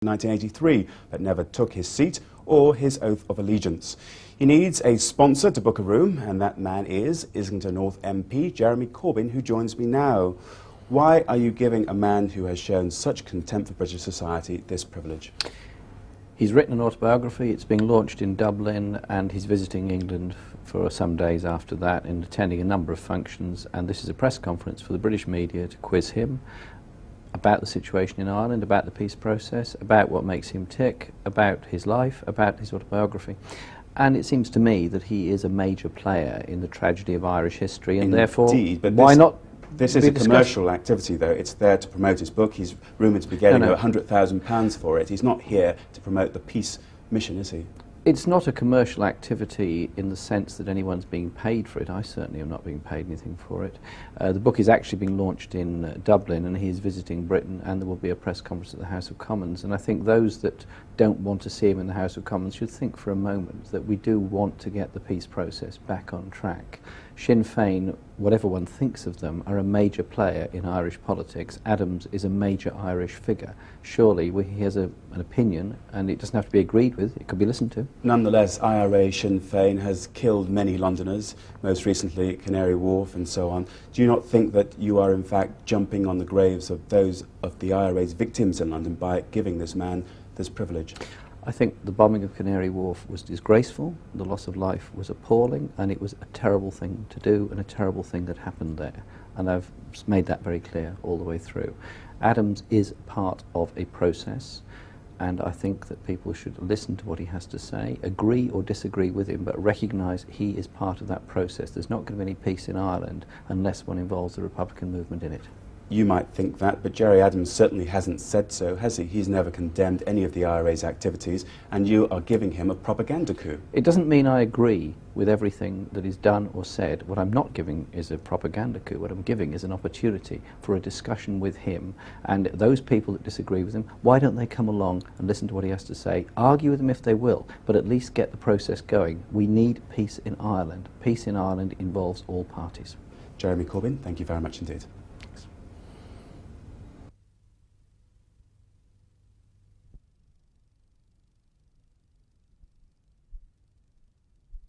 1983, but never took his seat or his oath of allegiance. He needs a sponsor to book a room, and that man is Islington North MP Jeremy Corbyn, who joins me now. Why are you giving a man who has shown such contempt for British society this privilege? He's written an autobiography, it's being launched in Dublin, and he's visiting England for some days after that and attending a number of functions, and this is a press conference for the British media to quiz him about the situation in Ireland, about the peace process, about what makes him tick, about his life, about his autobiography. And it seems to me that he is a major player in the tragedy of Irish history, and therefore, but why not? This is a commercial activity, though. It's there to promote his book. He's rumoured to be getting £100,000 for it. He's not here to promote the peace mission, is he? It's not a commercial activity in the sense that anyone's being paid for it. I certainly am not being paid anything for it. The book is actually being launched in Dublin, and he's visiting Britain, and there will be a press conference at the House of Commons. And I think those that don't want to see him in the House of Commons should think for a moment that we do want to get the peace process back on track. Sinn Féin, whatever one thinks of them, are a major player in Irish politics. Adams is a major Irish figure. Surely he has an opinion, and it doesn't have to be agreed with, it could be listened to. Nonetheless, IRA Sinn Féin has killed many Londoners, most recently at Canary Wharf and so on. Do you not think that you are in fact jumping on the graves of those of the IRA's victims in London by giving this man this privilege? I think the bombing of Canary Wharf was disgraceful, the loss of life was appalling, and it was a terrible thing to do and a terrible thing that happened there. And I've made that very clear all the way through. Adams is part of a process, and I think that people should listen to what he has to say, agree or disagree with him, but recognise he is part of that process. There's not going to be any peace in Ireland unless one involves the Republican movement in it. You might think that, but Gerry Adams certainly hasn't said so, has he? He's never condemned any of the IRA's activities, and you are giving him a propaganda coup. It doesn't mean I agree with everything that is done or said. What I'm not giving is a propaganda coup. What I'm giving is an opportunity for a discussion with him, and those people that disagree with him, why don't they come along and listen to what he has to say, argue with him if they will, but at least get the process going. We need peace in Ireland. Peace in Ireland involves all parties. Jeremy Corbyn, thank you very much indeed.